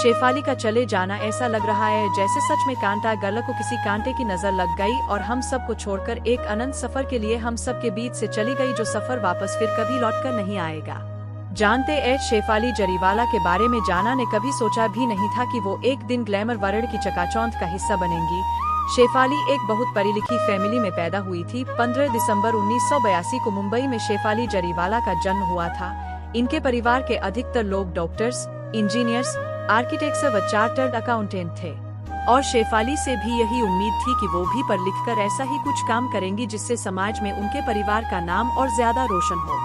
शेफाली का चले जाना ऐसा लग रहा है जैसे सच में कांटा गर्ल को किसी कांटे की नजर लग गई और हम सबको छोड़कर एक अनंत सफर के लिए हम सब के बीच से चली गई, जो सफर वापस फिर कभी लौटकर नहीं आएगा। जानते हैं शेफाली जरीवाला के बारे में जाना ने कभी सोचा भी नहीं था कि वो एक दिन ग्लैमर वर्ल्ड की चकाचौंध का हिस्सा बनेंगी। शेफाली एक बहुत पढ़ी लिखी फैमिली में पैदा हुई थी। 15 दिसंबर 1982 को मुंबई में शेफाली जरीवाला का जन्म हुआ था। इनके परिवार के अधिकतर लोग डॉक्टर्स, इंजीनियर्स, आर्किटेक्ट्स व चार्टर्ड अकाउंटेंट थे और शेफाली से भी यही उम्मीद थी कि वो भी पढ़ लिख कर ऐसा ही कुछ काम करेंगी जिससे समाज में उनके परिवार का नाम और ज्यादा रोशन हो।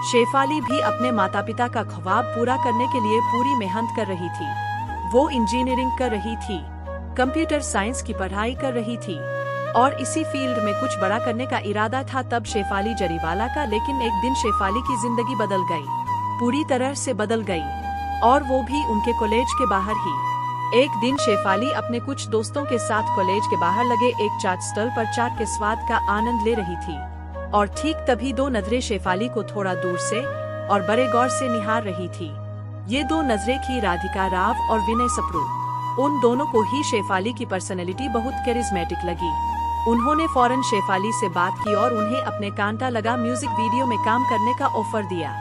शेफाली भी अपने माता पिता का ख्वाब पूरा करने के लिए पूरी मेहनत कर रही थी। वो इंजीनियरिंग कर रही थी, कंप्यूटर साइंस की पढ़ाई कर रही थी और इसी फील्ड में कुछ बड़ा करने का इरादा था तब शेफाली जरीवाला का। लेकिन एक दिन शेफाली की जिंदगी बदल गई, पूरी तरह से बदल गई, और वो भी उनके कॉलेज के बाहर ही। एक दिन शेफाली अपने कुछ दोस्तों के साथ कॉलेज के बाहर लगे एक चाट स्टॉल पर चाट के स्वाद का आनंद ले रही थी और ठीक तभी दो नजरें शेफाली को थोड़ा दूर से और बड़े गौर से निहार रही थी। ये दो नजरें थी राधिका राव और विनय सप्रू। उन दोनों को ही शेफाली की पर्सनैलिटी बहुत कैरिस्मेटिक लगी। उन्होंने फौरन शेफाली से बात की और उन्हें अपने कांटा लगा म्यूजिक वीडियो में काम करने का ऑफर दिया,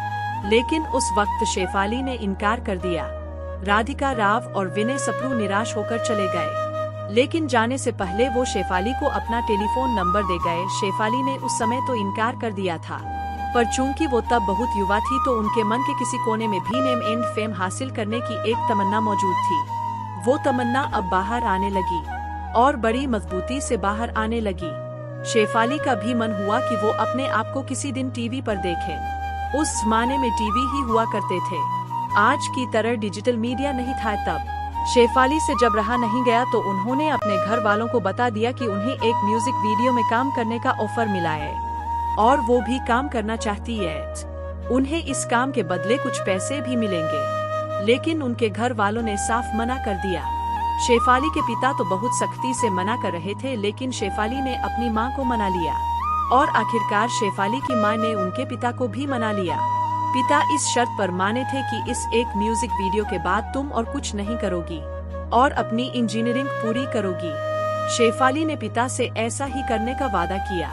लेकिन उस वक्त शेफाली ने इनकार कर दिया। राधिका राव और विनय सप्रू निराश होकर चले गए, लेकिन जाने से पहले वो शेफाली को अपना टेलीफोन नंबर दे गए। शेफाली ने उस समय तो इनकार कर दिया था, पर चूंकि वो तब बहुत युवा थी तो उनके मन के किसी कोने में भी नेम एंड फेम हासिल करने की एक तमन्ना मौजूद थी। वो तमन्ना अब बाहर आने लगी और बड़ी मजबूती से बाहर आने लगी। शेफाली का भी मन हुआ कि वो अपने आप को किसी दिन टीवी पर देखे। उस जमाने में टीवी ही हुआ करते थे, आज की तरह डिजिटल मीडिया नहीं था तब। शेफाली से जब रहा नहीं गया तो उन्होंने अपने घर वालों को बता दिया कि उन्हें एक म्यूजिक वीडियो में काम करने का ऑफर मिला है और वो भी काम करना चाहती है। उन्हें इस काम के बदले कुछ पैसे भी मिलेंगे, लेकिन उनके घर वालों ने साफ मना कर दिया। शेफाली के पिता तो बहुत सख्ती से मना कर रहे थे, लेकिन शेफाली ने अपनी मां को मना लिया और आखिरकार शेफाली की मां ने उनके पिता को भी मना लिया। पिता इस शर्त पर माने थे कि इस एक म्यूजिक वीडियो के बाद तुम और कुछ नहीं करोगी और अपनी इंजीनियरिंग पूरी करोगी। शेफाली ने पिता से ऐसा ही करने का वादा किया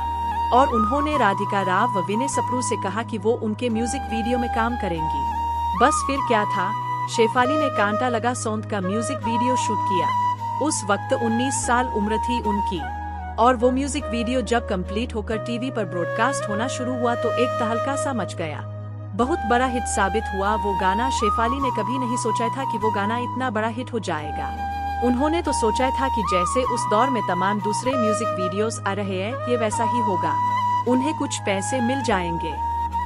और उन्होंने राधिका राव व विनय सप्रू से कहा कि वो उनके म्यूजिक वीडियो में काम करेंगी। बस फिर क्या था, शेफाली ने कांटा लगा सौंद का म्यूजिक वीडियो शूट किया। उस वक्त 19 साल उम्र थी उनकी और वो म्यूजिक वीडियो जब कंप्लीट होकर टीवी पर ब्रॉडकास्ट होना शुरू हुआ तो एक तहलका सा मच गया। बहुत बड़ा हिट साबित हुआ वो गाना। शेफाली ने कभी नहीं सोचा था कि वो गाना इतना बड़ा हिट हो जाएगा। उन्होंने तो सोचा था कि जैसे उस दौर में तमाम दूसरे म्यूजिक वीडियोस आ रहे हैं, ये वैसा ही होगा। उन्हें कुछ पैसे मिल जाएंगे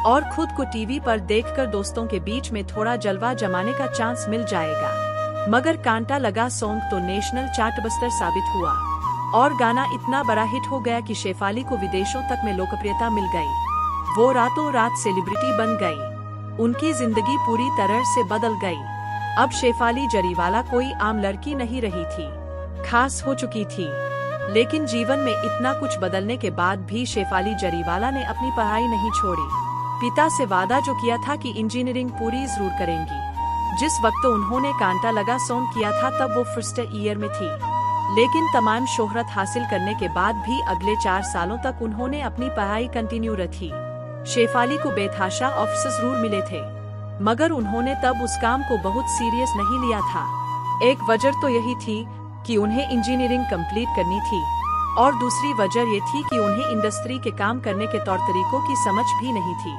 और खुद को टीवी पर देखकर दोस्तों के बीच में थोड़ा जलवा जमाने का चांस मिल जाएगा। मगर कांटा लगा सॉन्ग तो नेशनल चार्टबस्टर साबित हुआ और गाना इतना बड़ा हिट हो गया कि शेफाली को विदेशों तक में लोकप्रियता मिल गई। वो रातों रात सेलिब्रिटी बन गई। उनकी जिंदगी पूरी तरह से बदल गई। अब शेफाली जरीवाला कोई आम लड़की नहीं रही थी, खास हो चुकी थी। लेकिन जीवन में इतना कुछ बदलने के बाद भी शेफाली जरीवाला ने अपनी पढ़ाई नहीं छोड़ी। पिता से वादा जो किया था कि इंजीनियरिंग पूरी जरूर करेंगी। जिस वक्त उन्होंने कांटा लगा सॉन्ग किया था तब वो फर्स्ट ईयर में थी, लेकिन तमाम शोहरत हासिल करने के बाद भी अगले 4 सालों तक उन्होंने अपनी पढ़ाई कंटिन्यू रखी। शेफाली को बेतहाशा ऑफर्स जरूर मिले थे, मगर उन्होंने तब उस काम को बहुत सीरियस नहीं लिया था। एक वजह तो यही थी कि उन्हें इंजीनियरिंग कंप्लीट करनी थी और दूसरी वजह ये थी कि उन्हें इंडस्ट्री के काम करने के तौर तरीकों की समझ भी नहीं थी।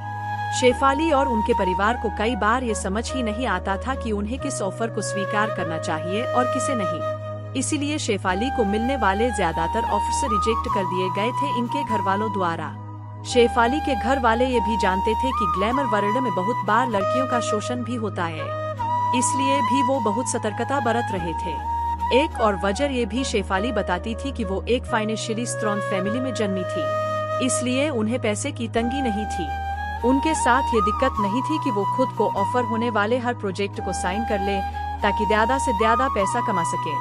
शेफाली और उनके परिवार को कई बार ये समझ ही नहीं आता था कि उन्हें किस ऑफर को स्वीकार करना चाहिए और किसे नहीं। इसीलिए शेफाली को मिलने वाले ज्यादातर ऑफर्स रिजेक्ट कर दिए गए थे इनके घर वालों द्वारा। शेफाली के घर वाले ये भी जानते थे कि ग्लैमर वर्ल्ड में बहुत बार लड़कियों का शोषण भी होता है, इसलिए भी वो बहुत सतर्कता बरत रहे थे। एक और वजह ये भी शेफाली बताती थी कि वो एक फाइनेंशियली स्ट्रॉन्ग फैमिली में जन्मी थी, इसलिए उन्हें पैसे की तंगी नहीं थी। उनके साथ ये दिक्कत नहीं थी कि वो खुद को ऑफर होने वाले हर प्रोजेक्ट को साइन कर ले ताकि ज्यादा से ज्यादा पैसा कमा सके।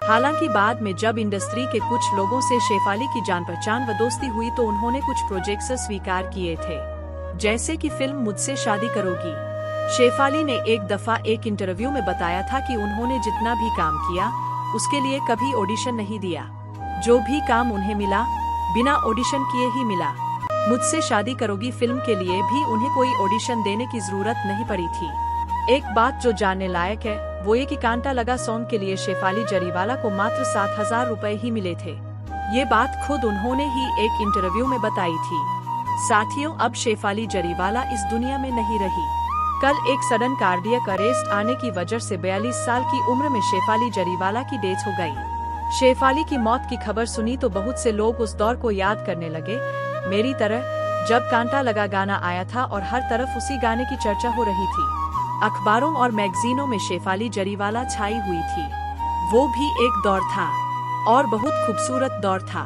हालांकि बाद में जब इंडस्ट्री के कुछ लोगों से शेफाली की जान पहचान व दोस्ती हुई तो उन्होंने कुछ प्रोजेक्ट्स स्वीकार किए थे, जैसे कि फिल्म मुझसे शादी करोगी। शेफाली ने एक दफा एक इंटरव्यू में बताया था कि उन्होंने जितना भी काम किया उसके लिए कभी ऑडिशन नहीं दिया। जो भी काम उन्हें मिला बिना ऑडिशन किए ही मिला। मुझसे शादी करोगी फिल्म के लिए भी उन्हें कोई ऑडिशन देने की जरूरत नहीं पड़ी थी। एक बात जो जानने लायक है वो ये कि कांटा लगा सॉन्ग के लिए शेफाली जरीवाला को मात्र 7,000 रुपए ही मिले थे। ये बात खुद उन्होंने ही एक इंटरव्यू में बताई थी। साथियों, अब शेफाली जरीवाला इस दुनिया में नहीं रही। कल एक सडन कार्डियक अरेस्ट आने की वजह से 42 साल की उम्र में शेफाली जरीवाला की डेथ हो गई। शेफाली की मौत की खबर सुनी तो बहुत से लोग उस दौर को याद करने लगे, मेरी तरह, जब कांटा लगा गाना आया था और हर तरफ उसी गाने की चर्चा हो रही थी। अखबारों और मैगजीनों में शेफाली जरीवाला छाई हुई थी। वो भी एक दौर था और बहुत खूबसूरत दौर था।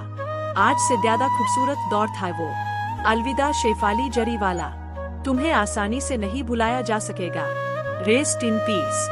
आज से ज्यादा खूबसूरत दौर था वो। अलविदा शेफाली जरीवाला, तुम्हें आसानी से नहीं भुलाया जा सकेगा। Rest in peace.